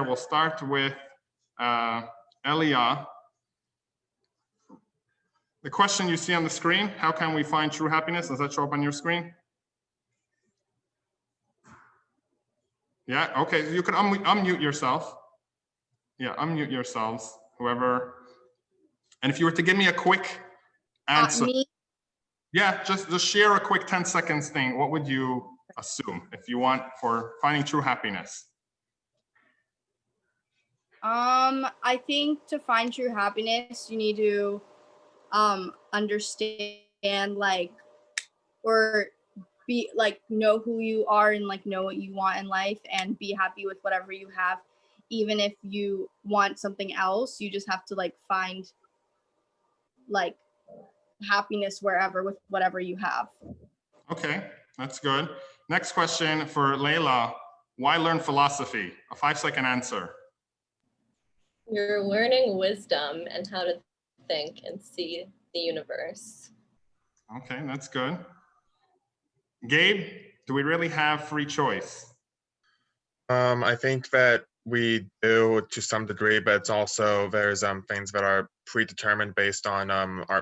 We'll start with Elia. The question you see on the screen, how can we find true happiness? Does that show up on your screen? Yeah, okay, you can unmute yourself. Yeah, unmute yourselves, whoever. And if you were to give me a quick answer. Me. Yeah, just share a quick 10 seconds thing. What would you assume if you want for finding true happiness? I think to find true happiness, you need to understand or be know who you are and know what you want in life and be happy with whatever you have. Even if you want something else, you just have to find happiness wherever with whatever you have. Okay, that's good. Next question for Layla. Why learn philosophy? A 5-second answer. You're learning wisdom and how to think and see the universe. Okay, that's good. Gabe, do we really have free choice? I think that we do to some degree, but it's also there's things that are predetermined based on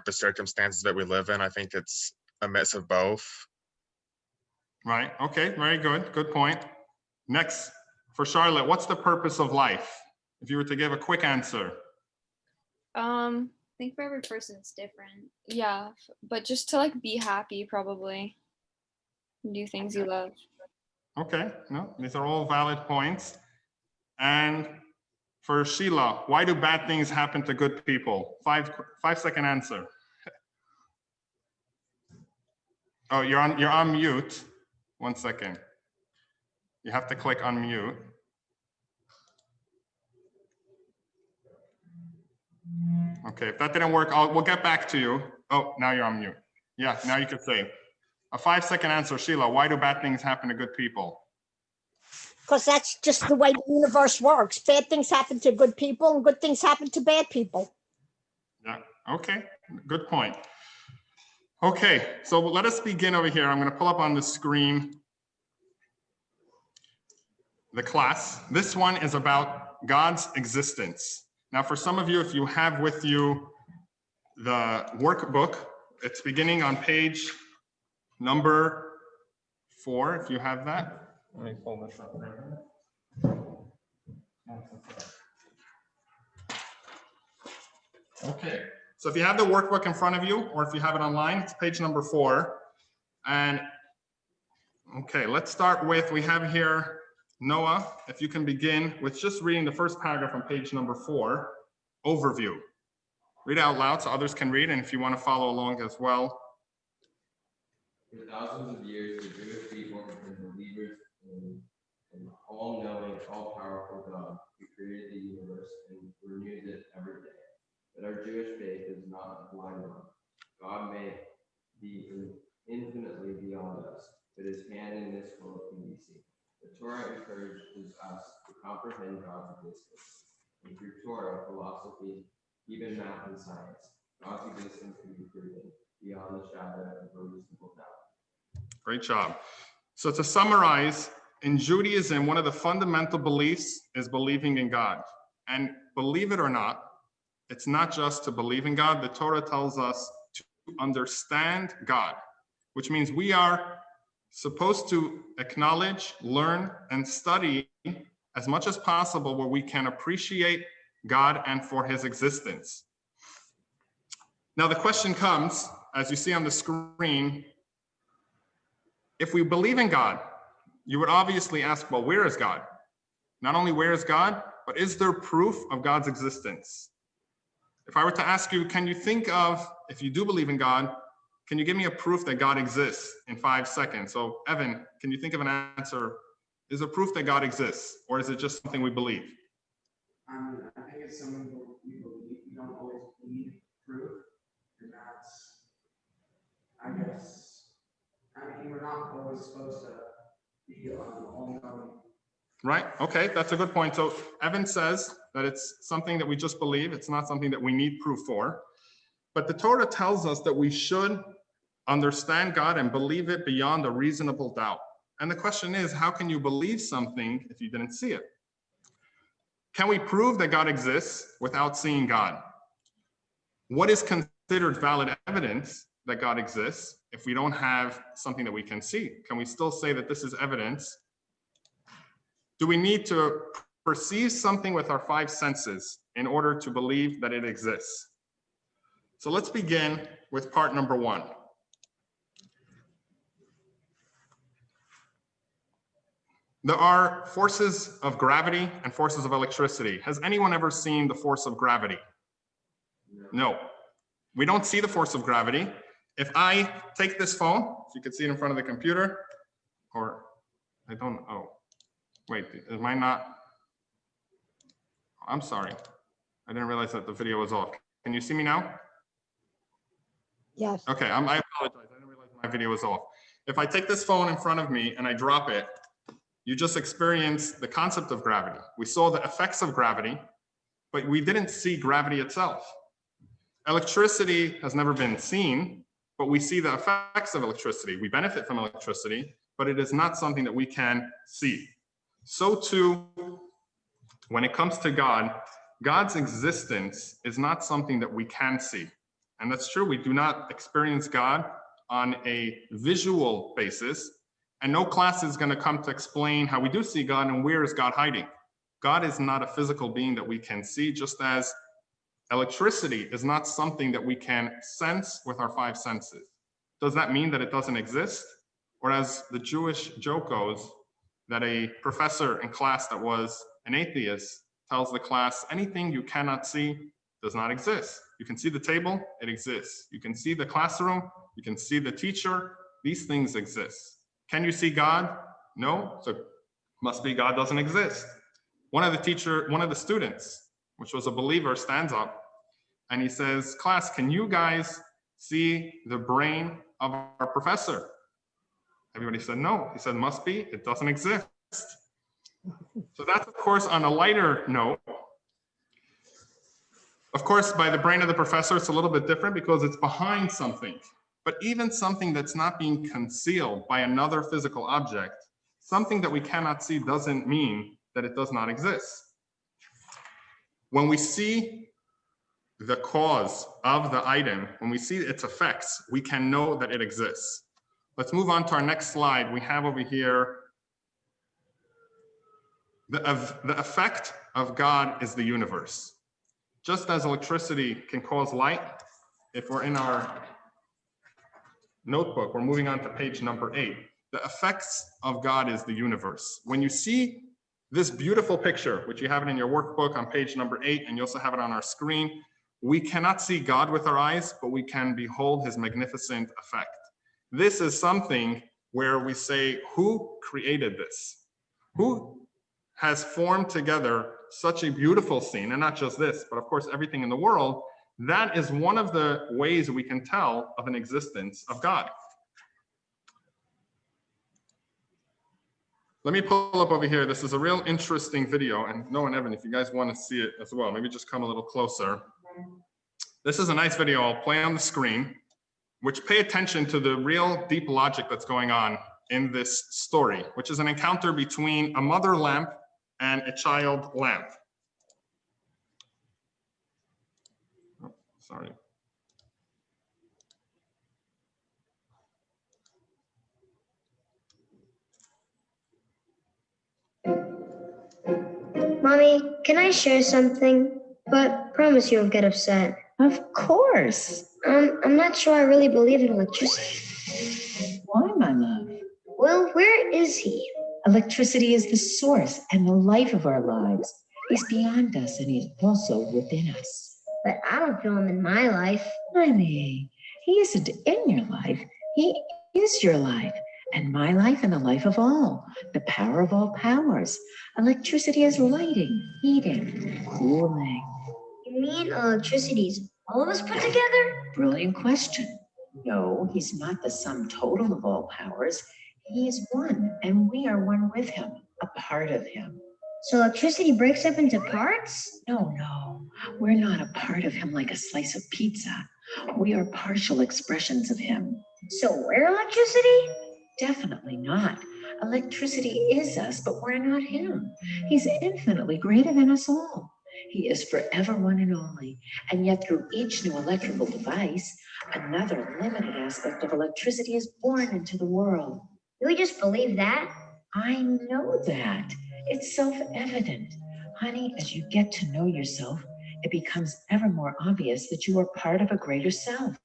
the circumstances that we live in. I think it's a mix of both. Right. Okay. Very good. Good point. Next, for Charlotte, what's the purpose of life? If you were to give a quick answer. I think for every person it's different. Yeah, but just to be happy, probably. Do things you love. Okay. No, these are all valid points. And for Sheila, why do bad things happen to good people? 5-second answer. Oh, you're on mute. 1 second. You have to click unmute. Okay, if that didn't work, we'll get back to you. Oh, now you're on mute. Yeah, now you can say. A 5-second answer, Sheila. Why do bad things happen to good people? Because that's just the way the universe works. Bad things happen to good people and good things happen to bad people. Yeah, okay, good point. Okay, so let us begin over here. I'm going to pull up on the screen the class. This one is about God's existence. Now, for some of you, if you have with you the workbook, it's beginning on page number 4, if you have that. Let me pull this up right here. Okay, so if you have the workbook in front of you, or if you have it online, it's page number 4. And okay, let's start with, we have here, Noah, if you can begin with just reading the first paragraph on page number 4, overview. Read out loud so others can read, and if you want to follow along as well. For thousands of years, the Jewish people have been believers in an all-knowing, all-powerful God who created the universe and renews it every day. But our Jewish faith is not a blind one. God may be infinitely beyond us, but his hand in this world can be seen. The Torah encourages us to comprehend God's existence. And through Torah, philosophy, even math and science, God's existence can be proven beyond the shadow of a reasonable doubt. Great job. So to summarize, in Judaism, one of the fundamental beliefs is believing in God. And believe it or not, it's not just to believe in God. The Torah tells us to understand God, which means we are supposed to acknowledge, learn, and study as much as possible where we can appreciate God and for his existence. Now the question comes, as you see on the screen, if we believe in God, you would obviously ask, well, where is God? Not only where is God, but is there proof of God's existence? If I were to ask you, can you think of, if you do believe in God, can you give me a proof that God exists in 5 seconds? So Evan, can you think of an answer? Is there proof that God exists, or is it just something we believe? I think it's something we believe. We don't always need proof. And that's, I guess, we're not always supposed to be all-knowing. Right, okay, that's a good point. So Evan says that it's something that we just believe. It's not something that we need proof for. But the Torah tells us that we should understand God and believe it beyond a reasonable doubt. And the question is, how can you believe something if you didn't see it? Can we prove that God exists without seeing God? What is considered valid evidence that God exists if we don't have something that we can see? Can we still say that this is evidence? Do we need to perceive something with our 5 senses in order to believe that it exists? So let's begin with part number 1. There are forces of gravity and forces of electricity. Has anyone ever seen the force of gravity? No. We don't see the force of gravity. If I take this phone, if you can see it in front of the computer, or I don't, oh, wait, am I not? I'm sorry. I didn't realize that the video was off. Can you see me now? Yes. Okay, I apologize. I didn't realize my video was off. If I take this phone in front of me and I drop it, you just experienced the concept of gravity. We saw the effects of gravity, but we didn't see gravity itself. Electricity has never been seen, but we see the effects of electricity. We benefit from electricity, but it is not something that we can see. So too, when it comes to God, God's existence is not something that we can see. And that's true. We do not experience God on a visual basis. And no class is going to come to explain how we do see God and where is God hiding. God is not a physical being that we can see, just as electricity is not something that we can sense with our 5 senses. Does that mean that it doesn't exist? Or as the Jewish joke goes, that a professor in class that was an atheist tells the class, anything you cannot see does not exist. You can see the table, it exists. You can see the classroom, you can see the teacher, these things exist. Can you see God? No, so must be God doesn't exist. One of the students, which was a believer, stands up and he says, class, can you guys see the brain of our professor? Everybody said no. He said, must be, it doesn't exist. So that's, of course, on a lighter note. Of course, by the brain of the professor, it's a little bit different because it's behind something. But even something that's not being concealed by another physical object, something that we cannot see doesn't mean that it does not exist. When we see the cause of the item, when we see its effects, we can know that it exists. Let's move on to our next slide. We have over here, the effect of God is the universe. Just as electricity can cause light, if we're in our notebook, we're moving on to page number 8. The effects of God is the universe. When you see this beautiful picture, which you have it in your workbook on page number 8, and you also have it on our screen, we cannot see God with our eyes, but we can behold his magnificent effect. This is something where we say, who created this? Who has formed together such a beautiful scene, and not just this, but of course everything in the world? That is one of the ways we can tell of an existence of God. Let me pull up over here. This is a real interesting video, and Noah and Evan, if you guys want to see it as well, maybe just come a little closer. This is a nice video I'll play on the screen, which pay attention to the real deep logic that's going on in this story, which is an encounter between a mother lamp and a child lamp. Oh, sorry. Mommy, can I share something? But promise you won't get upset. Of course. I'm not sure I really believe in electricity. Why, my love? Well, where is he? Electricity is the source and the life of our lives. He's beyond us and he's also within us. But I don't feel him in my life. Honey, he isn't in your life. He is your life and my life and the life of all. The power of all powers. Electricity is lighting, heating, cooling. You mean electricity is all of us put together? Brilliant question. No, he's not the sum total of all powers. He is one, and we are one with him, a part of him. So electricity breaks up into parts? No, we're not a part of him like a slice of pizza. We are partial expressions of him. So we're electricity? Definitely not. Electricity is us, but we're not him. He's infinitely greater than us all. He is forever one and only. And yet through each new electrical device, another limited aspect of electricity is born into the world. Do we just believe that? I know that. It's self-evident. Honey, as you get to know yourself, it becomes ever more obvious that you are part of a greater self.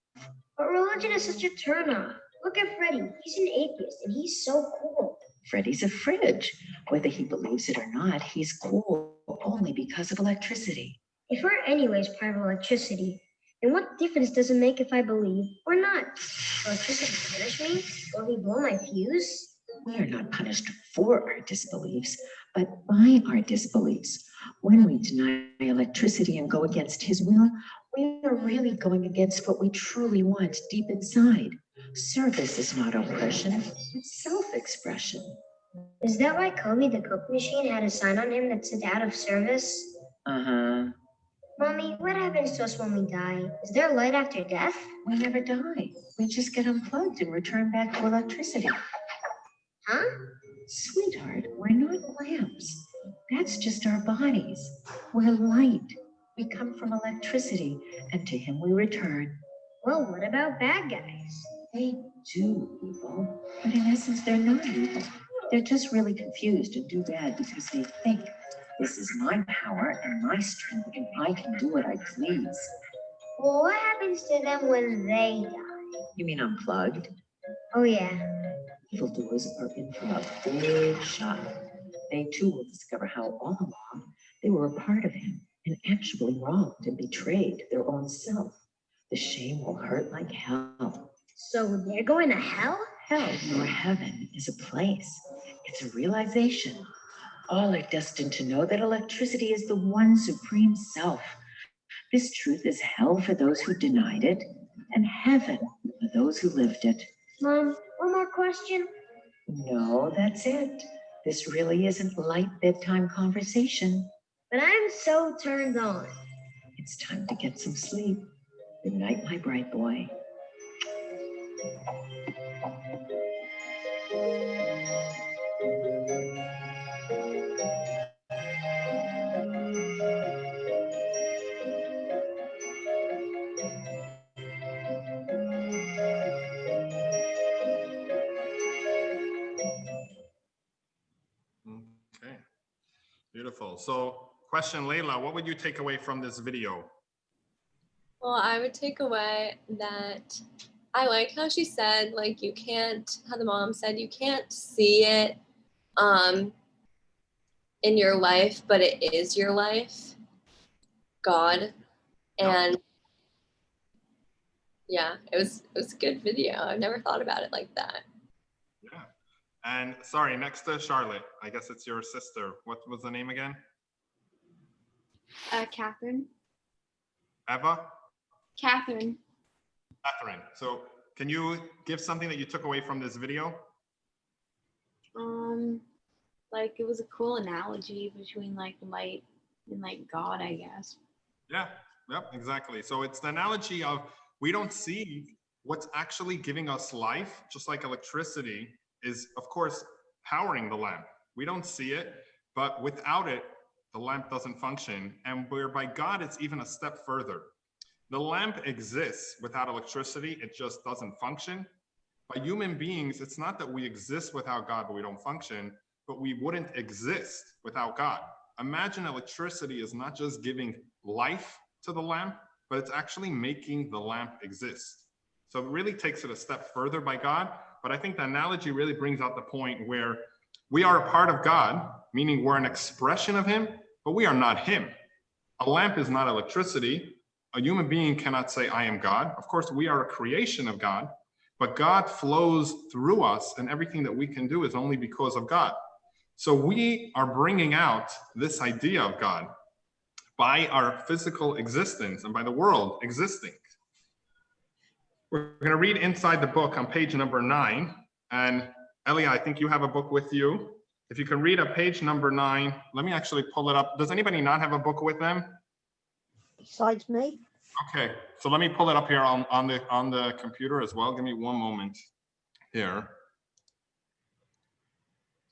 But religion is such a turn-on. Look at Freddie. He's an atheist, and he's so cool. Freddie's a fridge. Whether he believes it or not, he's cool only because of electricity. If we're anyways part of electricity, then what difference does it make if I believe or not? Electricity punish me? Will he blow my fuse? We are not punished for our disbeliefs, but by our disbeliefs. When we deny electricity and go against his will, we are really going against what we truly want deep inside. Service is not oppression, it's self-expression. Is that why Kobe the Coke machine had a sign on him that said out of service? Uh-huh. Mommy, what happens to us when we die? Is there light after death? We never die. We just get unplugged and return back to electricity. Huh? Sweetheart, we're not lamps. That's just our bodies. We're light. We come from electricity, and to him we return. Well, what about bad guys? They do evil, but in essence, they're not evil. They're just really confused and do bad because they think this is my power and my strength, and I can do what I please. Well, what happens to them when they die? You mean unplugged? Oh, yeah. Evildoers are in for a big shock. They too will discover how all along they were a part of him and actually wronged and betrayed their own self. The shame will hurt like hell. So they're going to hell? Hell, nor heaven, is a place. It's a realization. All are destined to know that electricity is the one supreme self. This truth is hell for those who denied it, and heaven for those who lived it. Mom, one more question. No, that's it. This really isn't light bedtime conversation. But I'm so turned on. It's time to get some sleep. Good night, my bright boy. Okay, beautiful. So question, Layla, what would you take away from this video? Well, I would take away that I like how she said, like, you can't, how the mom said, you can't see it in your life, but it is your life, God. And yeah, it was a good video. I've never thought about it like that. Yeah. And sorry, next to Charlotte, I guess it's your sister. What was the name again? Catherine. Eva? Catherine. Catherine. So can you give something that you took away from this video? Like it was a cool analogy between like light and like God, I guess. Yeah, yep, exactly. So it's the analogy of we don't see what's actually giving us life, just like electricity is, of course, powering the lamp. We don't see it, but without it, the lamp doesn't function. And whereby God, it's even a step further. The lamp exists without electricity, it just doesn't function. By human beings, it's not that we exist without God, but we don't function, but we wouldn't exist without God. Imagine electricity is not just giving life to the lamp, but it's actually making the lamp exist. So it really takes it a step further by God. But I think the analogy really brings out the point where we are a part of God, meaning we're an expression of him, but we are not him. A lamp is not electricity. A human being cannot say, I am God. Of course, we are a creation of God, but God flows through us, and everything that we can do is only because of God. So we are bringing out this idea of God by our physical existence and by the world existing. We're going to read inside the book on page number 9. And Elia, I think you have a book with you. If you can read a page number 9, let me actually pull it up. Does anybody not have a book with them? Besides me? Okay, so let me pull it up here on the computer as well. Give me one moment here.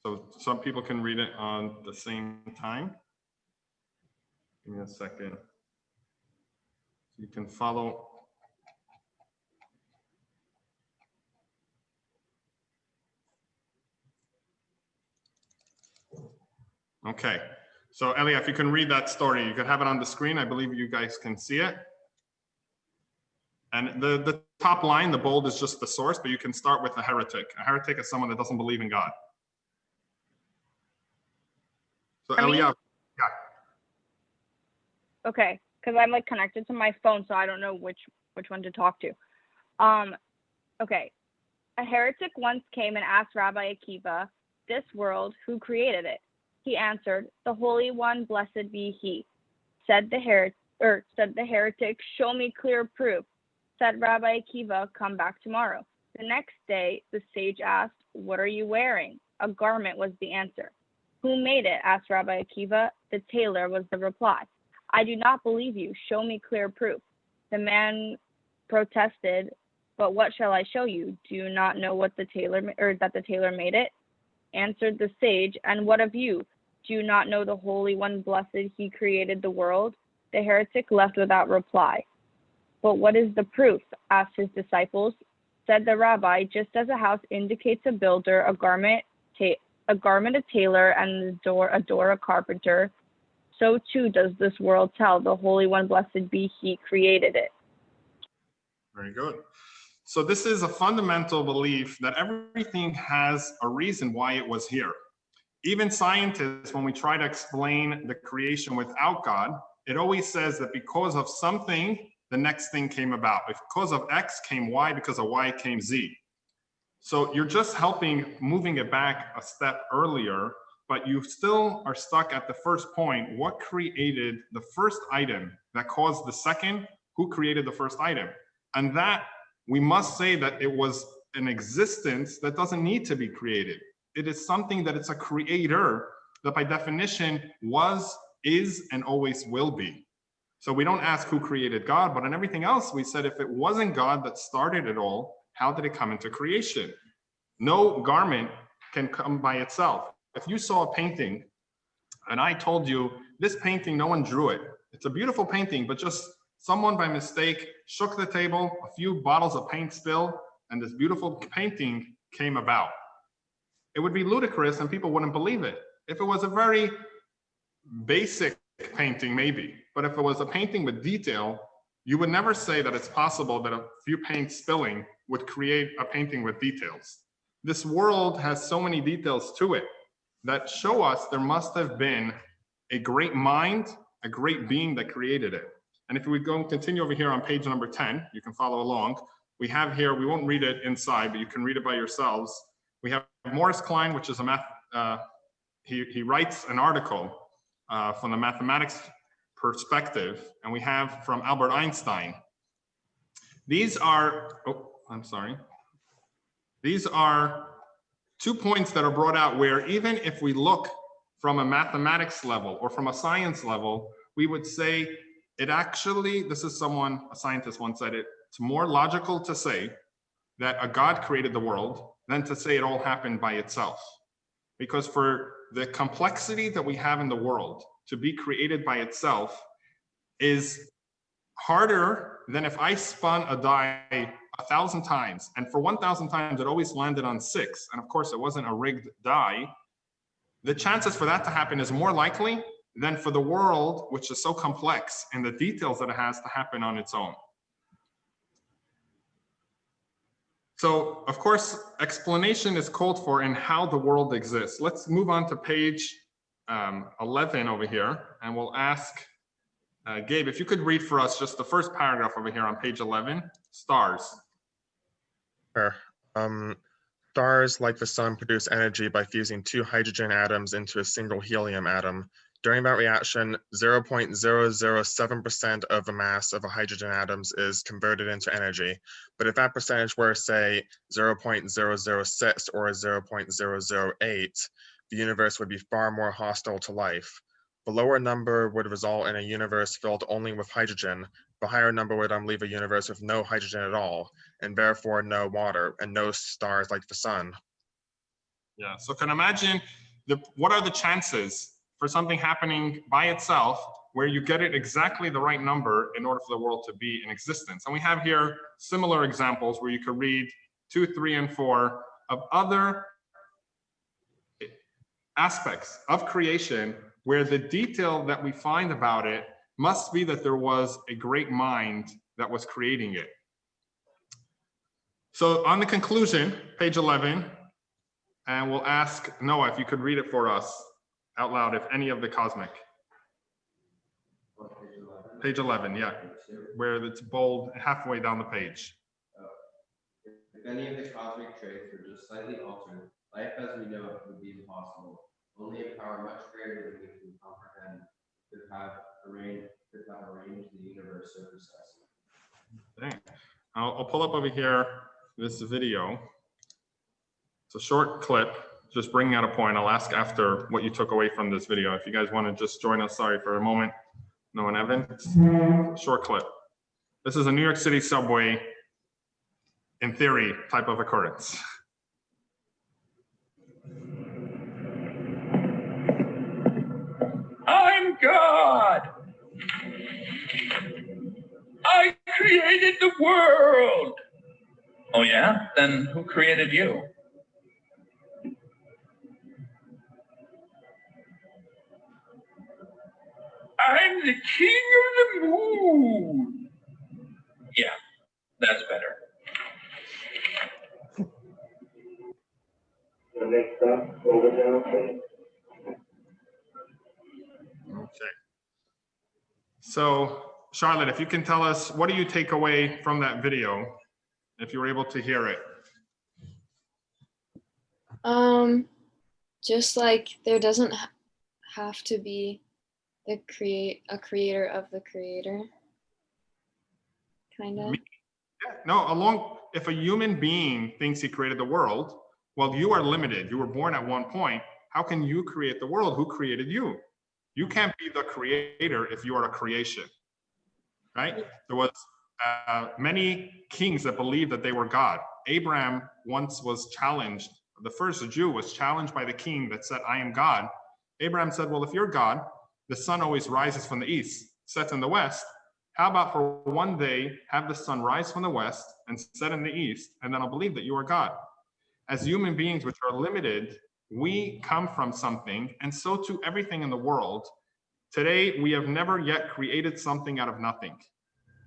So some people can read it on the same time. Give me a second. You can follow. Okay, so Elia, if you can read that story, you could have it on the screen. I believe you guys can see it. And the top line, the bold, is just the source, but you can start with a heretic. A heretic is someone that doesn't believe in God. So Elia, yeah. Okay, because I'm like connected to my phone, so I don't know which one to talk to. Okay. A heretic once came and asked Rabbi Akiva, "This world, who created it?" He answered, "The Holy One, blessed be He." Said the heretic, "Show me clear proof." Said Rabbi Akiva, "Come back tomorrow." The next day, the sage asked, "What are you wearing?" "A garment," was the answer. "Who made it?" asked Rabbi Akiva. "The tailor," was the reply. "I do not believe you. Show me clear proof." The man protested, "But what shall I show you? Do you not know what that the tailor made it?" Answered the sage, "And what of you? Do you not know the Holy One, blessed He created the world?" The heretic left without reply. "But what is the proof?" asked his disciples. Said the rabbi, "Just as a house indicates a builder, a garment a tailor, and a door a carpenter, so too does this world tell the Holy One, blessed be He, created it." Very good. So this is a fundamental belief that everything has a reason why it was here. Even scientists, when we try to explain the creation without God, it always says that because of something, the next thing came about. Because of X came Y, because of Y came Z. So you're just helping moving it back a step earlier, but you still are stuck at the first point. What created the first item that caused the second? Who created the first item? And that we must say that it was an existence that doesn't need to be created. It is something that it's a creator that by definition was, is, and always will be. So we don't ask who created God, but on everything else, we said if it wasn't God that started it all, how did it come into creation? No garment can come by itself. If you saw a painting and I told you, this painting, no one drew it. It's a beautiful painting, but just someone by mistake shook the table, a few bottles of paint spilled, and this beautiful painting came about. It would be ludicrous and people wouldn't believe it. If it was a very basic painting, maybe, but if it was a painting with detail, you would never say that it's possible that a few paint spilling would create a painting with details. This world has so many details to it that show us there must have been a great mind, a great being that created it. And if we go and continue over here on page number 10, you can follow along. We have here, we won't read it inside, but you can read it by yourselves. We have Morris Klein, which is he writes an article from the mathematics perspective, and we have from Albert Einstein. These are, These are 2 points that are brought out where even if we look from a mathematics level or from a science level, we would say it actually, this is someone, a scientist once said it, it's more logical to say that a God created the world than to say it all happened by itself. Because for the complexity that we have in the world to be created by itself is harder than if I spun a die 1,000 times, and for 1,000 times it always landed on 6, and of course it wasn't a rigged die. The chances for that to happen is more likely than for the world, which is so complex, and the details that it has to happen on its own. So, of course, explanation is called for in how the world exists. Let's move on to page 11 over here, and we'll ask Gabe, if you could read for us just the first paragraph over here on page 11, stars. Sure. Stars, like the sun, produce energy by fusing 2 hydrogen atoms into a single helium atom. During that reaction, 0.007% of the mass of a hydrogen atoms is converted into energy. But if that percentage were, say, 0.006 or 0.008, the universe would be far more hostile to life. The lower number would result in a universe filled only with hydrogen. The higher number would leave a universe with no hydrogen at all, and therefore no water and no stars like the sun. Yeah, so can imagine what are the chances for something happening by itself where you get it exactly the right number in order for the world to be in existence. And we have here similar examples where you could read 2, 3, and 4 of other aspects of creation where the detail that we find about it must be that there was a great mind that was creating it. So on the conclusion, page 11, and we'll ask Noah if you could read it for us out loud, if any of the cosmic. Page 11, yeah, where it's bold halfway down the page. If any of the cosmic traits were just slightly altered, life as we know it would be impossible. Only a power much greater than we can comprehend could have arranged the universe so precisely. Okay. I'll pull up over here this video. It's a short clip, just bringing out a point. I'll ask after what you took away from this video. If you guys want to just join us, sorry for a moment. No one, Evan. Short clip. This is a New York City subway, in theory, type of occurrence. I'm God. I created the world. Oh yeah? Then who created you? I'm the king of the moon. Yeah, that's better. Next up, over down. Okay. So, Charlotte, if you can tell us, what do you take away from that video, if you were able to hear it? Just like there doesn't have to be a creator of the creator, kind of. Yeah, no, if a human being thinks he created the world, well, you are limited. You were born at one point. How can you create the world? Who created you? You can't be the creator if you are a creation, right? There was many kings that believed that they were God. Abraham once was challenged. The first Jew was challenged by the king that said, I am God. Abraham said, well, if you're God, the sun always rises from the east, sets in the west. How about for one day, have the sun rise from the west and set in the east, and then I'll believe that you are God. As human beings, which are limited, we come from something, and so too everything in the world. Today, we have never yet created something out of nothing.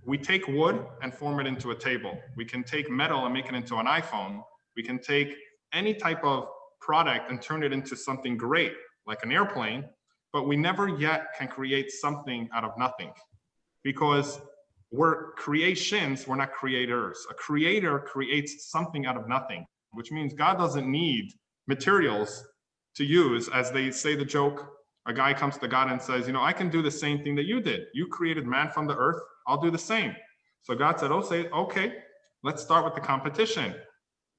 We take wood and form it into a table. We can take metal and make it into an iPhone. We can take any type of product and turn it into something great, like an airplane, but we never yet can create something out of nothing because we're creations, we're not creators. A creator creates something out of nothing, which means God doesn't need materials to use. As they say the joke, a guy comes to God and says, you know, I can do the same thing that you did. You created man from the earth, I'll do the same. So God said, okay, let's start with the competition.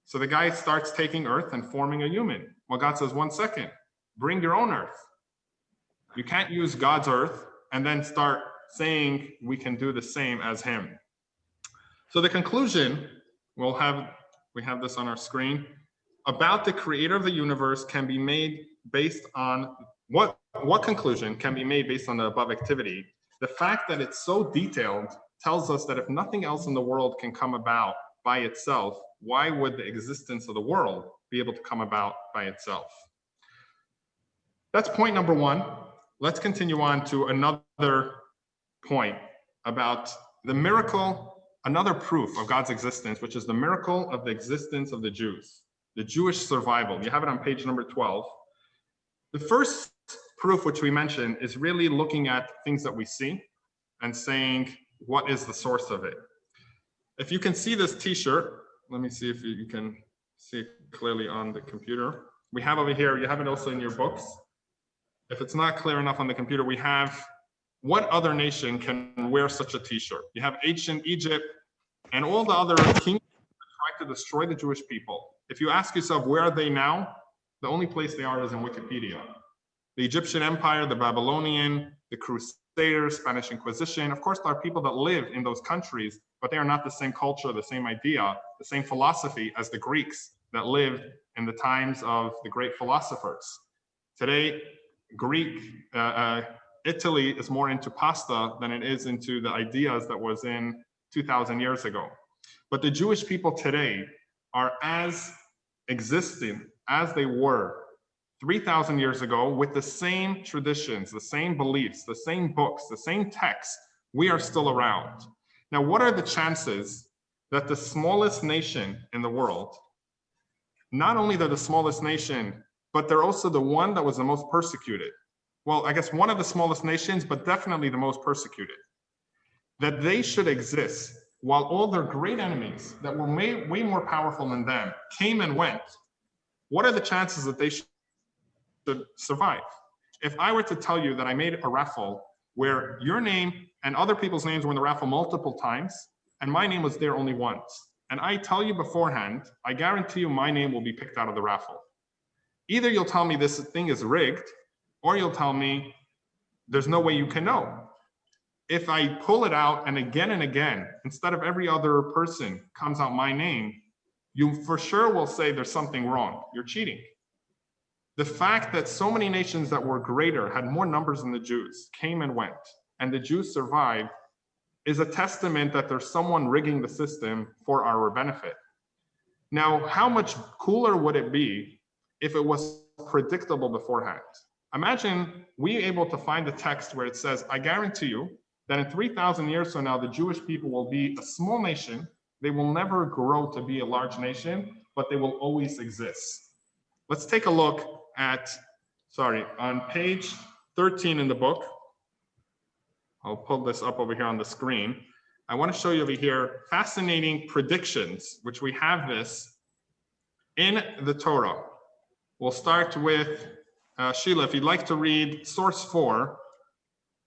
So the guy starts taking earth and forming a human. Well, God says, 1 second, bring your own earth. You can't use God's earth and then start saying we can do the same as him. So the conclusion, we have this on our screen, about the creator of the universe can be made based on what conclusion can be made based on the above activity? The fact that it's so detailed tells us that if nothing else in the world can come about by itself, why would the existence of the world be able to come about by itself? That's point number one. Let's continue on to another point about the miracle, another proof of God's existence, which is the miracle of the existence of the Jews, the Jewish survival. You have it on page number 12. The first proof, which we mentioned, is really looking at things that we see and saying, what is the source of it? If you can see this t-shirt, let me see if you can see it clearly on the computer. We have over here, you have it also in your books. If it's not clear enough on the computer, we have what other nation can wear such a t-shirt? You have ancient Egypt and all the other kings that tried to destroy the Jewish people. If you ask yourself, where are they now? The only place they are is in Wikipedia. The Egyptian Empire, the Babylonian, the Crusaders, Spanish Inquisition. Of course, there are people that live in those countries, but they are not the same culture, the same idea, the same philosophy as the Greeks that lived in the times of the great philosophers. Today, Italy is more into pasta than it is into the ideas that was in 2,000 years ago. But the Jewish people today are as existing as they were 3,000 years ago, with the same traditions, the same beliefs, the same books, the same texts. We are still around. Now, what are the chances that the smallest nation in the world, not only they're the smallest nation, but they're also the one that was the most persecuted? Well, I guess one of the smallest nations, but definitely the most persecuted. That they should exist while all their great enemies that were way more powerful than them came and went. What are the chances that they should survive? If I were to tell you that I made a raffle where your name and other people's names were in the raffle multiple times, and my name was there only once, and I tell you beforehand, I guarantee you my name will be picked out of the raffle. Either you'll tell me this thing is rigged, or you'll tell me there's no way you can know. If I pull it out and again, instead of every other person comes out my name, you for sure will say there's something wrong. You're cheating. The fact that so many nations that were greater, had more numbers than the Jews, came and went, and the Jews survived, is a testament that there's someone rigging the system for our benefit. Now, how much cooler would it be if it was predictable beforehand? Imagine we able to find a text where it says, I guarantee you that in 3,000 years from now, the Jewish people will be a small nation. They will never grow to be a large nation, but they will always exist. Let's take a look at, on page 13 in the book. I'll pull this up over here on the screen. I want to show you over here fascinating predictions, which we have this in the Torah. We'll start with Sheila, if you'd like to read source 4,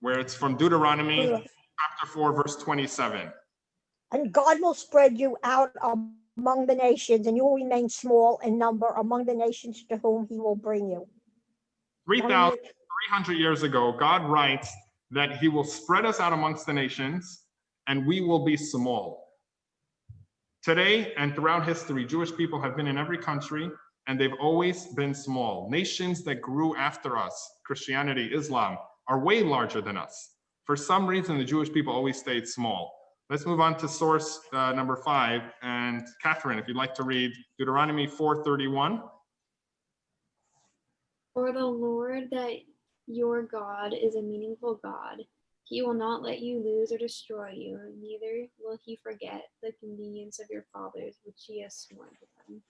where it's from Deuteronomy chapter 4, verse 27. And God will spread you out among the nations, and you will remain small in number among the nations to whom he will bring you. 3,300 years ago, God writes that he will spread us out amongst the nations, and we will be small. Today and throughout history, Jewish people have been in every country, and they've always been small. Nations that grew after us, Christianity, Islam, are way larger than us. For some reason, the Jewish people always stayed small. Let's move on to source number 5. And Catherine, if you'd like to read Deuteronomy 4:31. For the Lord that your God is a meaningful God. He will not let you lose or destroy you, neither will he forget the convenience of your fathers, which he has sworn to them.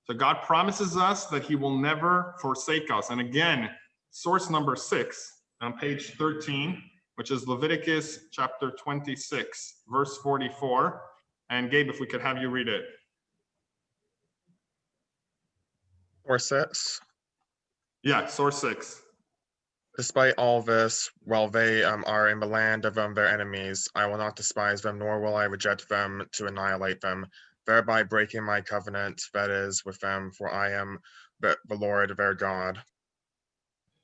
So God promises us that he will never forsake us. And again, source number 6 on page 13, which is Leviticus chapter 26, verse 44. And Gabe, if we could have you read it. Source 6. Yeah, source 6. Despite all this, while they are in the land of their enemies, I will not despise them, nor will I reject them to annihilate them, thereby breaking my covenant that is with them, for I am the Lord their God.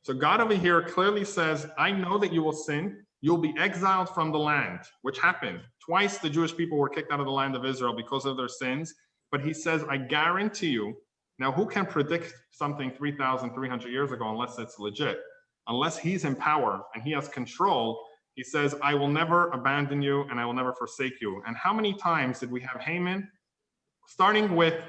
So God over here clearly says, I know that you will sin. You'll be exiled from the land, which happened. Twice the Jewish people were kicked out of the land of Israel because of their sins. But he says, I guarantee you. Now, who can predict something 3,300 years ago unless it's legit? Unless he's in power and he has control, he says, I will never abandon you and I will never forsake you. And how many times did we have Haman, starting with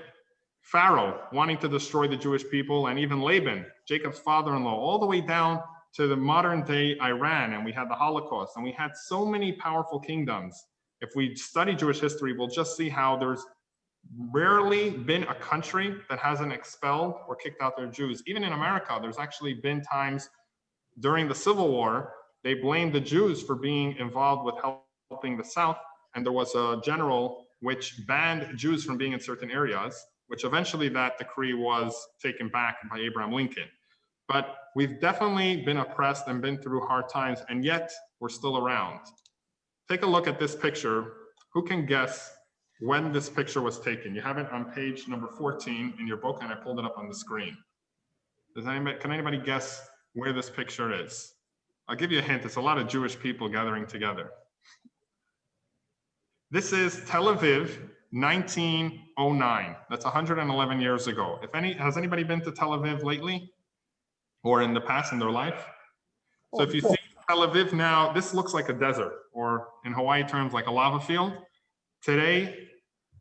Pharaoh wanting to destroy the Jewish people, and even Laban, Jacob's father-in-law, all the way down to the modern day Iran, and we had the Holocaust, and we had so many powerful kingdoms. If we study Jewish history, we'll just see how there's rarely been a country that hasn't expelled or kicked out their Jews. Even in America, there's actually been times during the Civil War, they blamed the Jews for being involved with helping the South, and there was a general which banned Jews from being in certain areas, which eventually that decree was taken back by Abraham Lincoln. But we've definitely been oppressed and been through hard times, and yet we're still around. Take a look at this picture. Who can guess when this picture was taken? You have it on page number 14 in your book, and I pulled it up on the screen. Can anybody guess where this picture is? I'll give you a hint. It's a lot of Jewish people gathering together. This is Tel Aviv 1909. That's 111 years ago. Has anybody been to Tel Aviv lately or in the past in their life? So if you see Tel Aviv now, this looks like a desert, or in Hawaii terms, like a lava field. Today,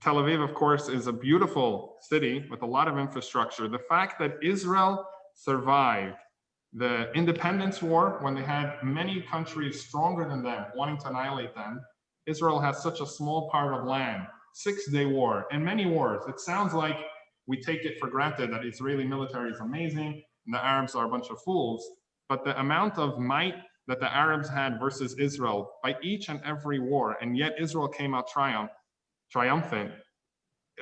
Tel Aviv, of course, is a beautiful city with a lot of infrastructure. The fact that Israel survived the independence war when they had many countries stronger than them wanting to annihilate them. Israel has such a small part of land, 6-day war, and many wars. It sounds like we take it for granted that Israeli military is amazing and the Arabs are a bunch of fools. But the amount of might that the Arabs had versus Israel by each and every war, and yet Israel came out triumphant,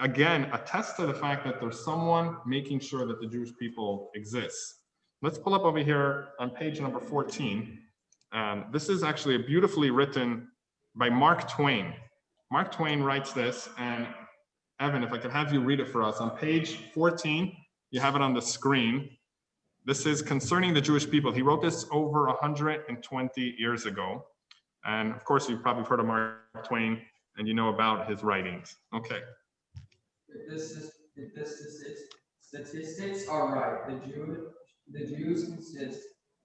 again, attests to the fact that there's someone making sure that the Jewish people exists. Let's pull up over here on page number 14. This is actually a beautifully written by Mark Twain. Mark Twain writes this, and Evan, if I could have you read it for us. On page 14, you have it on the screen. This is concerning the Jewish people. He wrote this over 120 years ago. And of course, you've probably heard of Mark Twain and you know about his writings. Okay. If the statistics are right, the Jews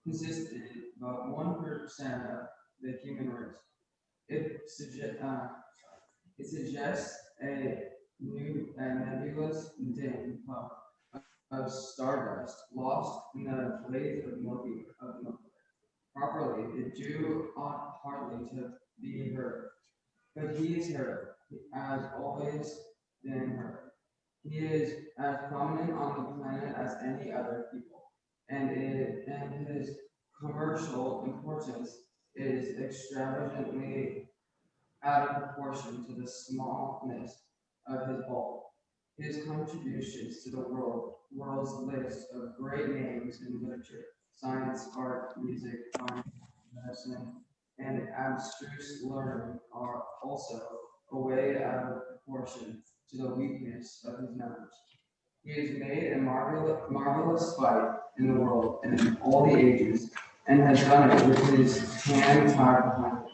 consisted about 1% of the human race. It suggests a nebulous dim puff of stardust lost in the blaze of Milky Way. Properly, the Jew ought hardly to be heard, but he is heard, as always been heard. He is as prominent on the planet as any other people, and his commercial importance is extravagantly out of proportion to the smallness of his bulk. His contributions to the world's list of great names in literature, science, art, music, finance, medicine, and abstruse learning are also way out of proportion to the weakness of his numbers. He has made a marvelous fight in the world and in all the ages, and has done it with his hand tied behind him.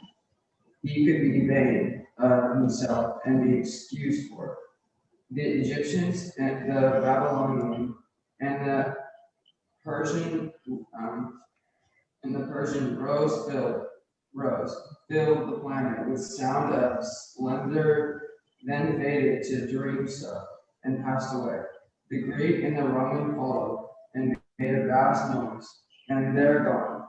He could be vain of himself and be excused for it. The Egyptians and the Babylonian and the Persian rose filled the planet with sound of splendor, then faded to dream stuff and passed away. The Greek and the Roman followed and made a vast noise, and they're gone.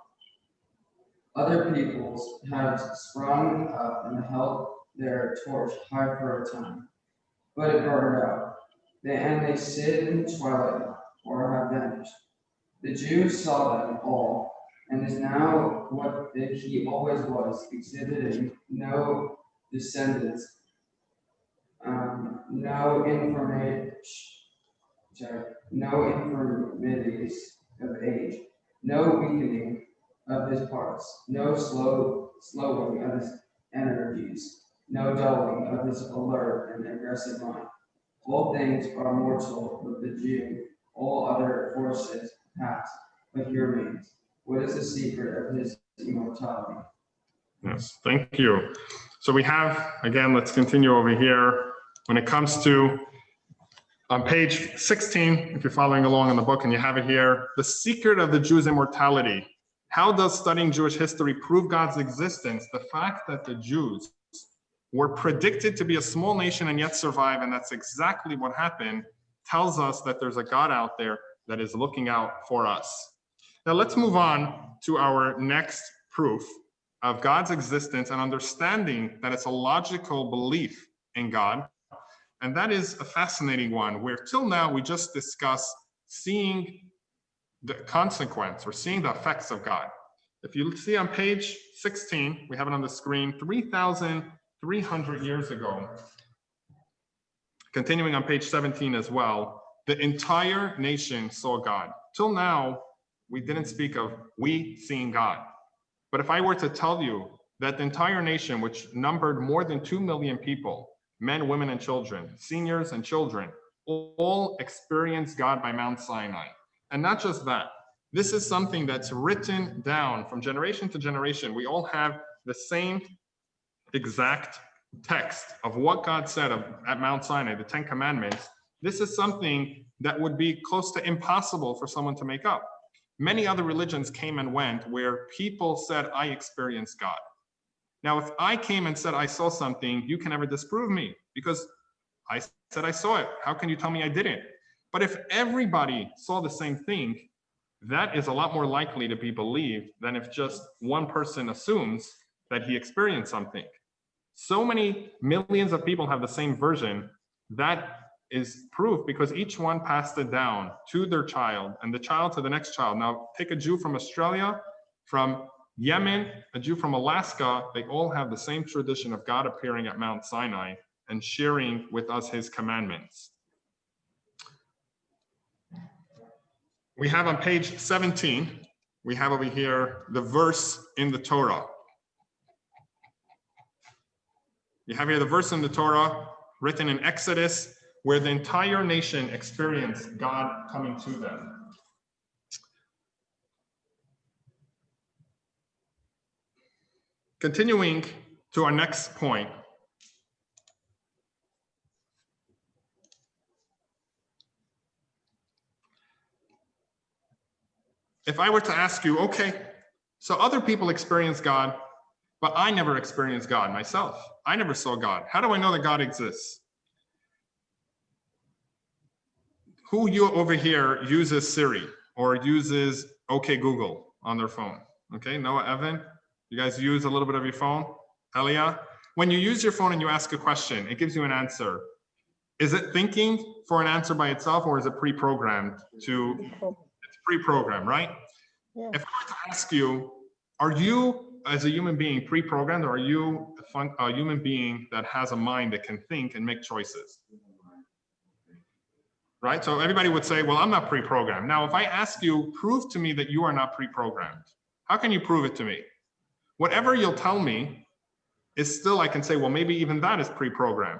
Other peoples have sprung up and held their torch high for a time, but it burned out. They sit in twilight or have vanished. The Jews saw them all, and is now what he always was, exhibiting no descendants, no infirmities of age, no weakening of his parts, no slowing of his energies, no dulling of his alert and aggressive mind. All things are mortal with the Jew, all other forces pass, but he remains. What is the secret of his immortality? Yes, thank you. So we have, again, let's continue over here. When it comes to on page 16, if you're following along in the book and you have it here, the secret of the Jew's immortality. How does studying Jewish history prove God's existence? The fact that the Jews were predicted to be a small nation and yet survive, and that's exactly what happened, tells us that there's a God out there that is looking out for us. Now let's move on to our next proof of God's existence and understanding that it's a logical belief in God. And that is a fascinating one, where till now we just discussed seeing the consequence or seeing the effects of God. If you see on page 16, we have it on the screen, 3,300 years ago, continuing on page 17 as well, the entire nation saw God. Till now, we didn't speak of we seeing God. But if I were to tell you that the entire nation, which numbered more than 2 million people, men, women, and children, seniors and children, all experienced God by Mount Sinai. And not just that, this is something that's written down from generation to generation. We all have the same exact text of what God said at Mount Sinai, the 10 Commandments, this is something that would be close to impossible for someone to make up. Many other religions came and went where people said, I experienced God. Now, if I came and said I saw something, you can never disprove me because I said I saw it. How can you tell me I didn't? But if everybody saw the same thing, that is a lot more likely to be believed than if just one person assumes that he experienced something. So many millions of people have the same version. That is proof because each one passed it down to their child and the child to the next child. Now, take a Jew from Australia, from Yemen, a Jew from Alaska, they all have the same tradition of God appearing at Mount Sinai and sharing with us his commandments. We have on page 17, we have over here the verse in the Torah. You have here the verse in the Torah written in Exodus, where the entire nation experienced God coming to them. Continuing to our next point. If I were to ask you, okay, so other people experience God, but I never experienced God myself. I never saw God. How do I know that God exists? Who you over here uses Siri or uses OK Google on their phone? Okay, Noah, Evan, you guys use a little bit of your phone? Elia? When you use your phone and you ask a question, it gives you an answer. Is it thinking for an answer by itself or is it pre-programmed to, it's pre-programmed, right? Yeah. If I were to ask you, are you as a human being pre-programmed or are you a human being that has a mind that can think and make choices? Right? So everybody would say, well, I'm not pre-programmed. Now, if I ask you, prove to me that you are not pre-programmed, how can you prove it to me? Whatever you'll tell me is still, I can say, well, maybe even that is pre-programmed.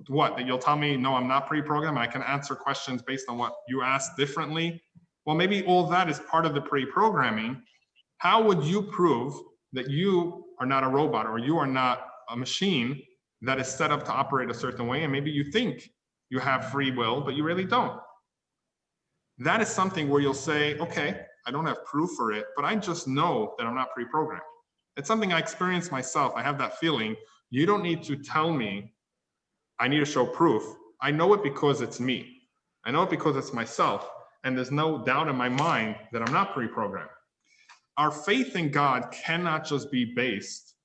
What? That you'll tell me, no, I'm not pre-programmed. I can answer questions based on what you asked differently. Well, maybe all that is part of the pre-programming. How would you prove that you are not a robot or you are not a machine that is set up to operate a certain way? And maybe you think you have free will, but you really don't. That is something where you'll say, okay, I don't have proof for it, but I just know that I'm not pre-programmed. It's something I experienced myself. I have that feeling. You don't need to tell me I need to show proof. I know it because it's me. I know it because it's myself. And there's no doubt in my mind that I'm not pre-programmed. Our faith in God cannot just be based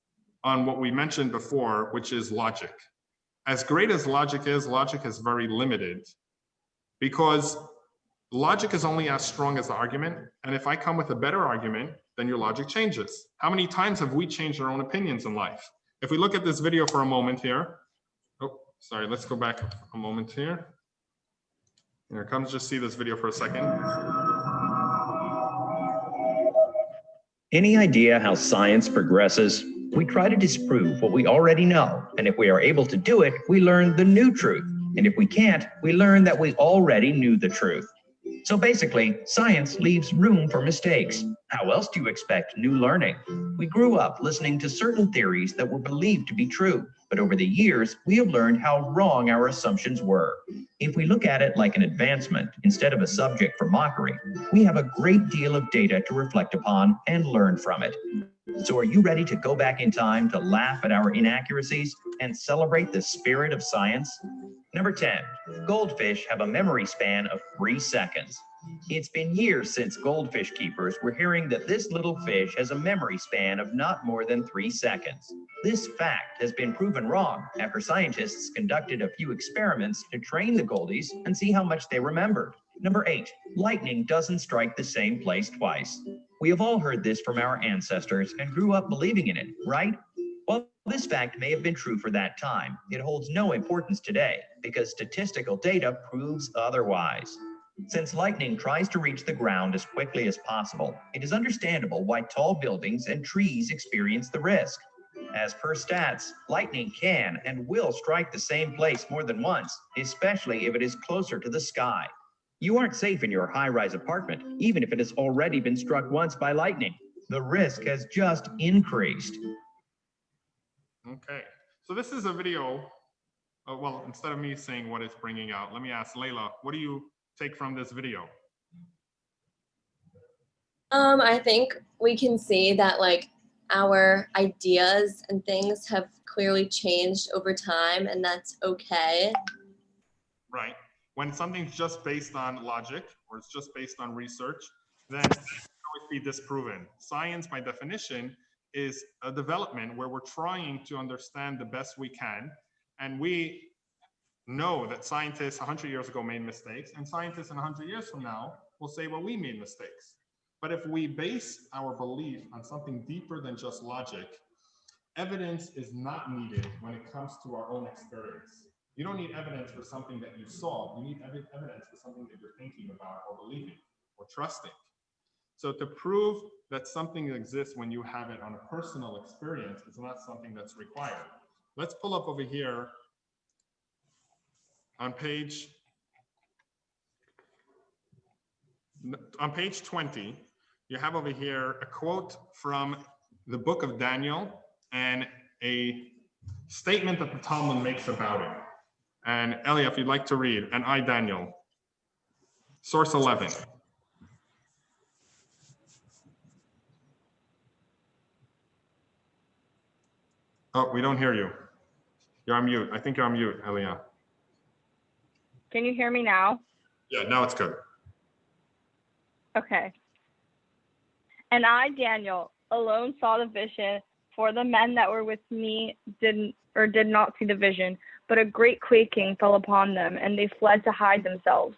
on what we mentioned before, which is logic. As great as logic is very limited because logic is only as strong as the argument. And if I come with a better argument, then your logic changes. How many times have we changed our own opinions in life? If we look at this video for a moment here. Oh, sorry, let's go back a moment here. Here it comes, just see this video for a second. Any idea how science progresses? We try to disprove what we already know, and if we are able to do it, we learn the new truth. And if we can't, we learn that we already knew the truth. So basically, science leaves room for mistakes. How else do you expect new learning? We grew up listening to certain theories that were believed to be true, but over the years, we have learned how wrong our assumptions were. If we look at it like an advancement instead of a subject for mockery, we have a great deal of data to reflect upon and learn from it. So are you ready to go back in time to laugh at our inaccuracies and celebrate the spirit of science? Number 10, goldfish have a memory span of 3 seconds. It's been years since goldfish keepers were hearing that this little fish has a memory span of not more than 3 seconds. This fact has been proven wrong after scientists conducted a few experiments to train the goldies and see how much they remembered. Number 8, lightning doesn't strike the same place twice. We have all heard this from our ancestors and grew up believing in it, right? While this fact may have been true for that time, it holds no importance today because statistical data proves otherwise. Since lightning tries to reach the ground as quickly as possible, it is understandable why tall buildings and trees experience the risk. As per stats, lightning can and will strike the same place more than once, especially if it is closer to the sky. You aren't safe in your high-rise apartment, even if it has already been struck once by lightning. The risk has just increased. Okay, So this is a video. Well, instead of me saying what it's bringing out, let me ask Layla, what do you take from this video? I think we can see that like our ideas and things have clearly changed over time, and that's okay. Right. When something's just based on logic or it's just based on research, then it can always be disproven. Science, by definition, is a development where we're trying to understand the best we can. And we know that scientists 100 years ago made mistakes, and scientists in 100 years from now will say, well, we made mistakes. But if we base our belief on something deeper than just logic, evidence is not needed when it comes to our own experience. You don't need evidence for something that you saw. You need evidence for something that you're thinking about or believing or trusting. So to prove that something exists when you have it on a personal experience is not something that's required. Let's pull up over here on page 20. You have over here a quote from the book of Daniel and a statement that the Talmud makes about it. And Elia, if you'd like to read, and I, Daniel, source 11. Oh, we don't hear you. You're on mute. I think you're on mute, Elia. Can you hear me now? Yeah, now it's good. Okay. And I, Daniel, alone saw the vision, for the men that were with me did not see the vision, but a great quaking fell upon them, and they fled to hide themselves.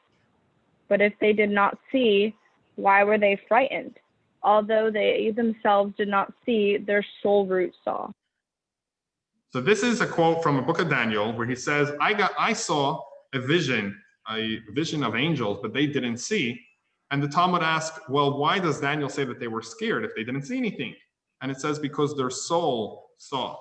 But if they did not see, why were they frightened? Although they themselves did not see, their soul root saw. So this is a quote from a book of Daniel where he says, I saw a vision of angels, but they didn't see. And the Talmud asks, well, why does Daniel say that they were scared if they didn't see anything? And it says, because their soul saw.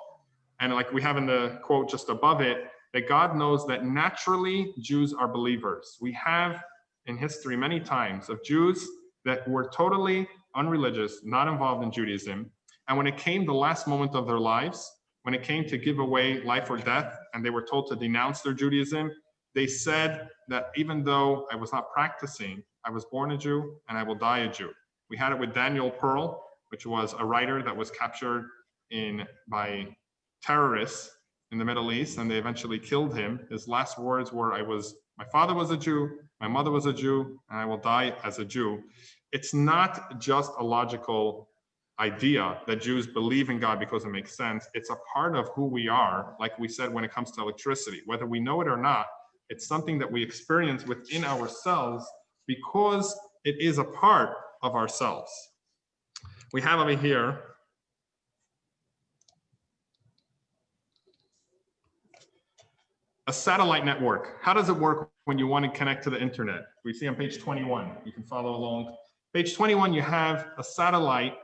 And like we have in the quote just above it, that God knows that naturally Jews are believers. We have in history many times of Jews that were totally unreligious, not involved in Judaism. And when it came the last moment of their lives, when it came to give away life or death, and they were told to denounce their Judaism, they said that even though I was not practicing, I was born a Jew and I will die a Jew. We had it with Daniel Pearl, which was a writer that was captured by terrorists in the Middle East, and they eventually killed him. His last words were, my father was a Jew, my mother was a Jew, and I will die as a Jew. It's not just a logical idea that Jews believe in God because it makes sense. It's a part of who we are, like we said when it comes to electricity. Whether we know it or not, it's something that we experience within ourselves because it is a part of ourselves. We have over here a satellite network. How does it work when you want to connect to the internet? We see on page 21. You can follow along. Page 21, you have a satellite.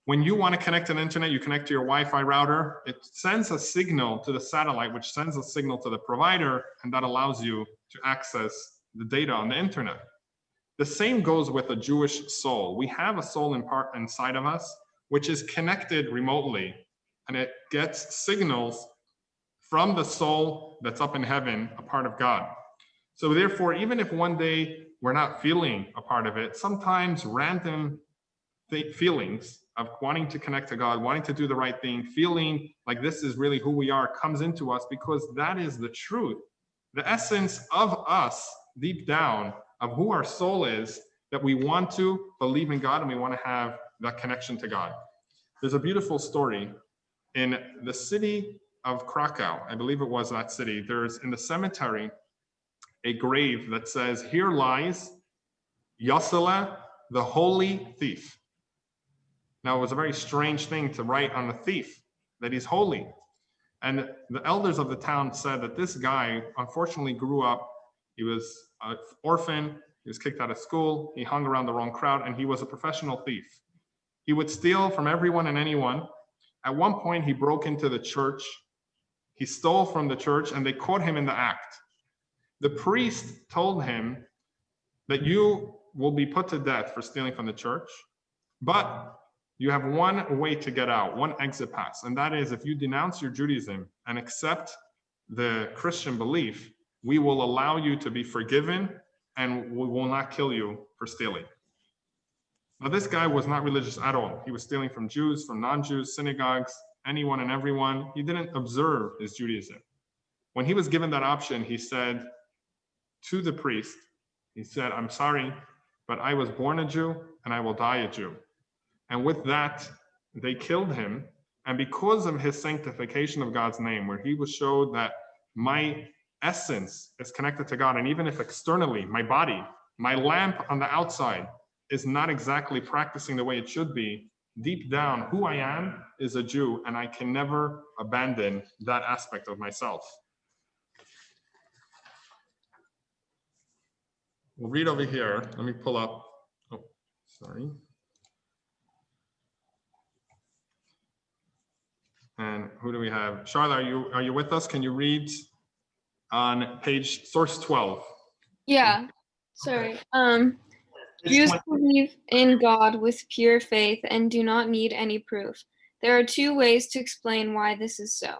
When you want to connect to the internet, you connect to your Wi-Fi router. It sends a signal to the satellite, which sends a signal to the provider, and that allows you to access the data on the internet. The same goes with a Jewish soul. We have a soul in part inside of us, which is connected remotely, and it gets signals from the soul that's up in heaven, a part of God. So therefore, even if one day we're not feeling a part of it, sometimes random feelings of wanting to connect to God, wanting to do the right thing, feeling like this is really who we are comes into us because that is the truth. The essence of us deep down of who our soul is, that we want to believe in God and we want to have that connection to God. There's a beautiful story in the city of Krakow. I believe it was that city. There's in the cemetery a grave that says, "Here lies Yosele, the holy thief." Now, it was a very strange thing to write on a thief, that he's holy. And the elders of the town said that this guy, unfortunately, grew up, he was an orphan, he was kicked out of school, he hung around the wrong crowd, and he was a professional thief. He would steal from everyone and anyone. At one point, he broke into the church. He stole from the church, and they caught him in the act. The priest told him that you will be put to death for stealing from the church, but You have one way to get out, one exit pass, and that is if you denounce your Judaism and accept the Christian belief, we will allow you to be forgiven and we will not kill you for stealing. Now, this guy was not religious at all. He was stealing from Jews, from non-Jews, synagogues, anyone and everyone. He didn't observe his Judaism. When he was given that option, he said to the priest, he said, I'm sorry, but I was born a Jew and I will die a Jew. And with that, they killed him. And because of his sanctification of God's name, where he was showed that my essence is connected to God, and even if externally, my body, my lamp on the outside is not exactly practicing the way it should be, deep down, who I am is a Jew, and I can never abandon that aspect of myself. We'll read over here. Let me pull up. Oh, sorry. And who do we have? Charlotte, are you with us? Can you read on page source 12? Yeah. Sorry. Page Jews 20. believe in God with pure faith and do not need any proof. There are two ways to explain why this is so.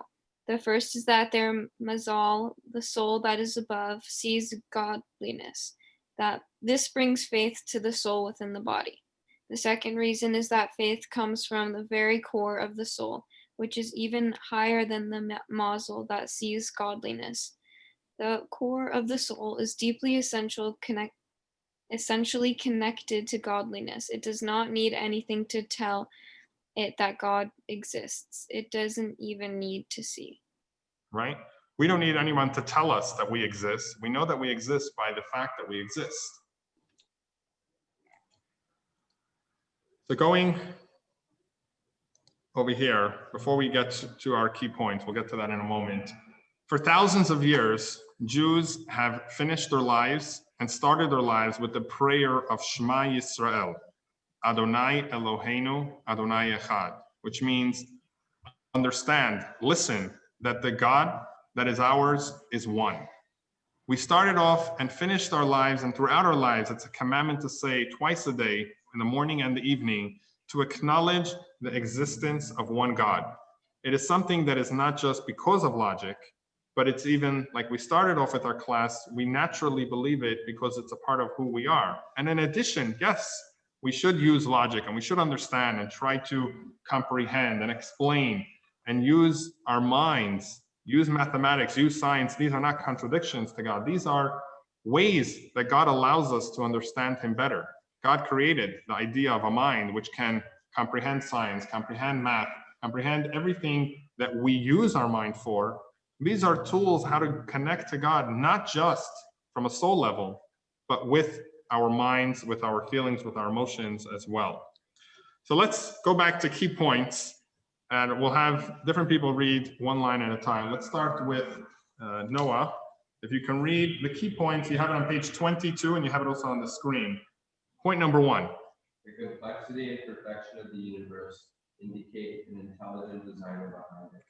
The first is that their mazal, the soul that is above, sees godliness, that this brings faith to the soul within the body. The second reason is that faith comes from the very core of the soul, which is even higher than the mazal that sees godliness. The core of the soul is deeply essentially connected to godliness. It does not need anything to tell it that God exists. It doesn't even need to see. Right? We don't need anyone to tell us that we exist. We know that we exist by the fact that we exist. So going over here, before we get to our key points, we'll get to that in a moment. For thousands of years, Jews have finished their lives and started their lives with the prayer of Shema Yisrael, Adonai Eloheinu, Adonai Echad, which means understand, listen, that the God that is ours is one. We started off and finished our lives, and throughout our lives, it's a commandment to say twice a day, in the morning and the evening, to acknowledge the existence of one God. It is something that is not just because of logic, but it's even, like we started off with our class, we naturally believe it because it's a part of who we are. And in addition, yes, we should use logic and we should understand and try to comprehend and explain and use our minds, use mathematics, use science. These are not contradictions to God. These are ways that God allows us to understand him better. God created the idea of a mind which can comprehend science, comprehend math, comprehend everything that we use our mind for. These are tools how to connect to God, not just from a soul level, but with our minds, with our feelings, with our emotions as well. So let's go back to key points, and we'll have different people read one line at a time. Let's start with Noah. If you can read the key points, you have it on page 22, and you have it also on the screen. Point number 1. The complexity and perfection of the universe indicate an intelligent designer behind it.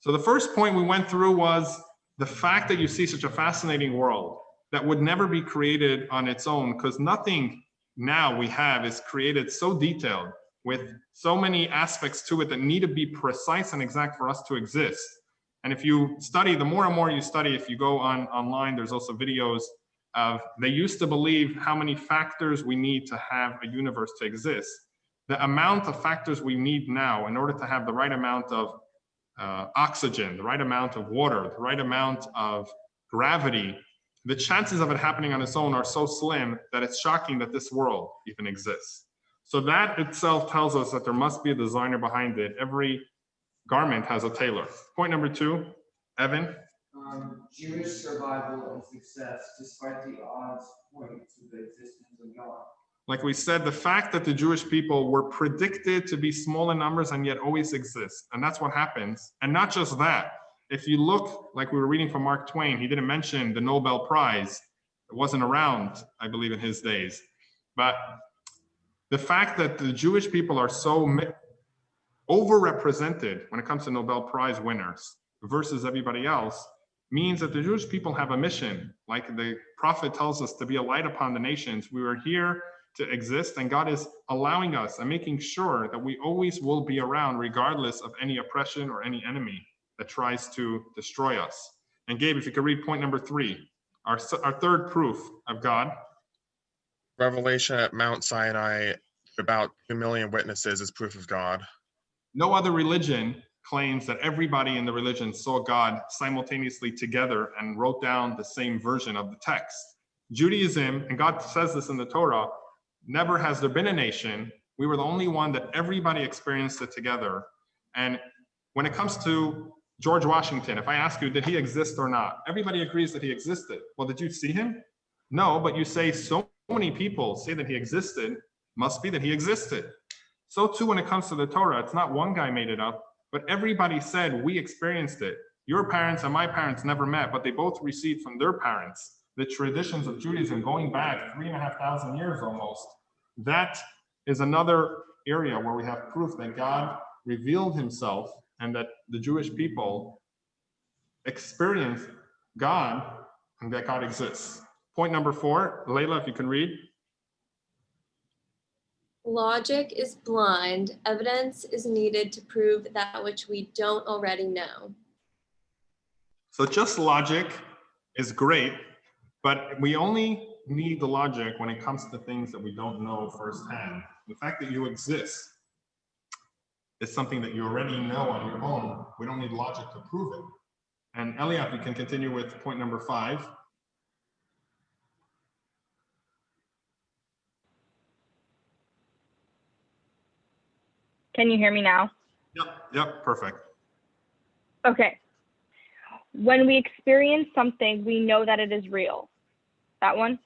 So the first point we went through was the fact that you see such a fascinating world that would never be created on its own, because nothing now we have is created so detailed with so many aspects to it that need to be precise and exact for us to exist. And if you study, the more and more you study, if you go online, there's also videos of, they used to believe how many factors we need to have a universe to exist. The amount of factors we need now in order to have the right amount of oxygen, the right amount of water, the right amount of gravity, the chances of it happening on its own are so slim that it's shocking that this world even exists. So that itself tells us that there must be a designer behind it. Every garment has a tailor. Point number 2, Evan. Jewish survival and success, despite the odds, point to the existence of God. Like we said, the fact that the Jewish people were predicted to be small in numbers and yet always exist. And that's what happens. And not just that. If you look, like we were reading from Mark Twain, he didn't mention the Nobel Prize. It wasn't around, I believe, in his days. But the fact that the Jewish people are so overrepresented when it comes to Nobel Prize winners versus everybody else means that the Jewish people have a mission. Like the prophet tells us, to be a light upon the nations. We were here to exist, and God is allowing us and making sure that we always will be around regardless of any oppression or any enemy that tries to destroy us. And Gabe, if you could read point number 3, our third proof of God. Revelation at Mount Sinai, about 2 million witnesses is proof of God. No other religion claims that everybody in the religion saw God simultaneously together and wrote down the same version of the text. Judaism, and God says this in the Torah, never has there been a nation. We were the only one that everybody experienced it together. And when it comes to George Washington, if I ask you, did he exist or not? Everybody agrees that he existed. Well, did you see him? No, but you say so many people say that he existed, must be that he existed. So too when it comes to the Torah, it's not one guy made it up, but everybody said we experienced it. Your parents and my parents never met, but they both received from their parents the traditions of Judaism going back 3,500 years almost. That is another area where we have proof that God revealed himself and that the Jewish people experienced God and that God exists. Point number 4, Layla, if you can read. Logic is blind. Evidence is needed to prove that which we don't already know. So just logic is great, but we only need the logic when it comes to things that we don't know firsthand. The fact that you exist is something that you already know on your own. We don't need logic to prove it. And Eliab, you can continue with point number 5. Can you hear me now? Yep, perfect. Okay. When we experience something, we know that it is real. That one?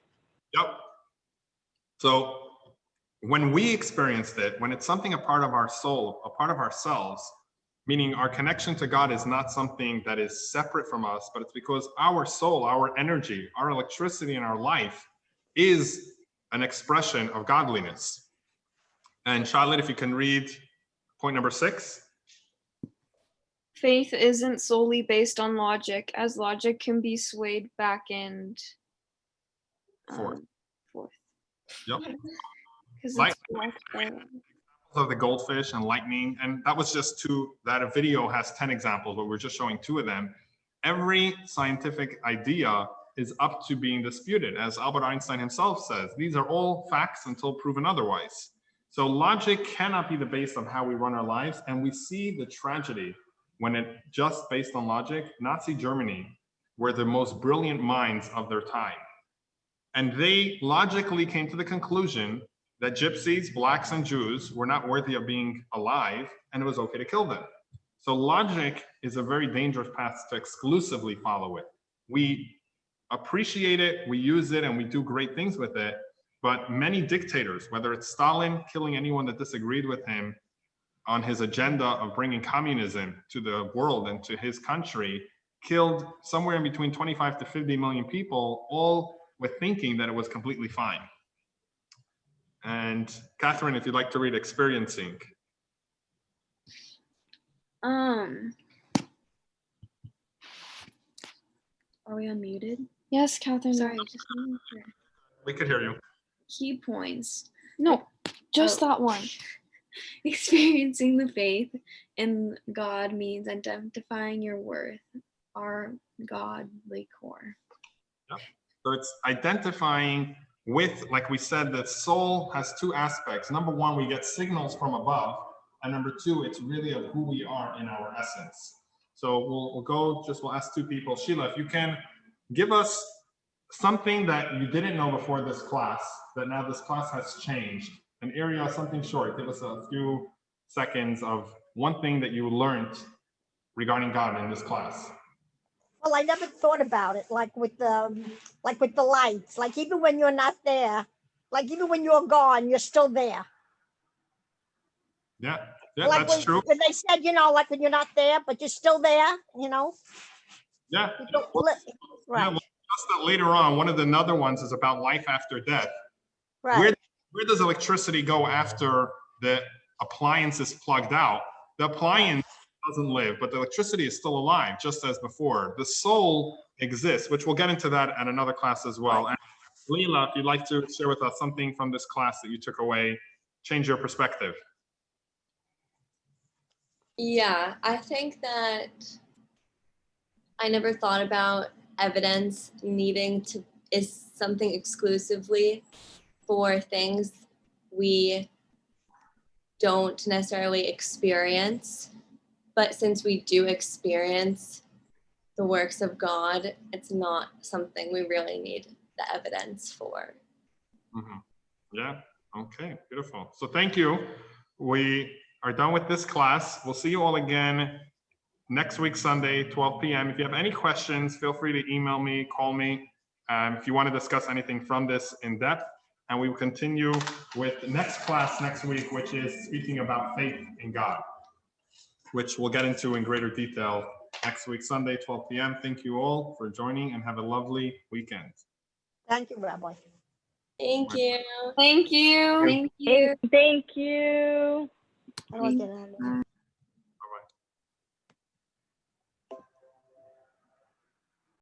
Yep. So when we experienced it, when it's something a part of our soul, a part of ourselves, meaning our connection to God is not something that is separate from us, but it's because our soul, our energy, our electricity in our life is an expression of godliness. And Charlotte, if you can read point number 6. Faith isn't solely based on logic, as logic can be swayed back and Fourth. Yep. Because Like it's of the goldfish and lightning, and that was just 2. That video has 10 examples, but we're just showing 2 of them. Every scientific idea is up to being disputed, as Albert Einstein himself says. These are all facts until proven otherwise. So logic cannot be the base of how we run our lives, and we see the tragedy when it just based on logic. Nazi Germany were the most brilliant minds of their time. And they logically came to the conclusion that gypsies, blacks, and Jews were not worthy of being alive, and it was okay to kill them. So logic is a very dangerous path to exclusively follow it. We appreciate it, we use it, and we do great things with it. But many dictators, whether it's Stalin killing anyone that disagreed with him on his agenda of bringing communism to the world and to his country, killed somewhere in between 25 to 50 million people, all with thinking that it was completely fine. And Catherine, if you'd like to read Experiencing. Are we unmuted? Yes, Catherine. Sorry, just making sure. We could hear you. Key points. No, just that one. Experiencing the faith in God means identifying your worth, our godly core. Yeah. So it's identifying with, like we said, that soul has 2 aspects. Number 1, we get signals from above. And number 2, it's really of who we are in our essence. So we'll ask 2 people. Sheila, if you can give us something that you didn't know before this class, that now this class has changed. An area, something short. Give us a few seconds of one thing that you learned regarding God in this class. Well, I never thought about it, like with the lights, like even when you're not there, like even when you're gone, you're still there. Yeah, like that's true. When they said, like when you're not there, but you're still there, Yeah. Right. Yeah, we'll discuss that later on. One of the other ones is about life after death. Right. Where does electricity go after the appliance is plugged out? The appliance doesn't live, but the electricity is still alive, just as before. The soul exists, which we'll get into that at another class as well. Right. And Leela, if you'd like to share with us something from this class that you took away, change your perspective. Yeah, I think that I never thought about evidence needing to is something exclusively for things we don't necessarily experience. But since we do experience the works of God, it's not something we really need the evidence for. Yeah, okay, beautiful. So thank you. We are done with this class. We'll see you all again next week, Sunday, 12 p.m. If you have any questions, feel free to email me, call me, if you want to discuss anything from this in depth. And we will continue with the next class next week, which is speaking about faith in God, which we'll get into in greater detail next week, Sunday, 12 p.m. Thank you all for joining and have a lovely weekend. Thank you, Rabbi. Thank you. Thank you. Thank you. How do I get out of there?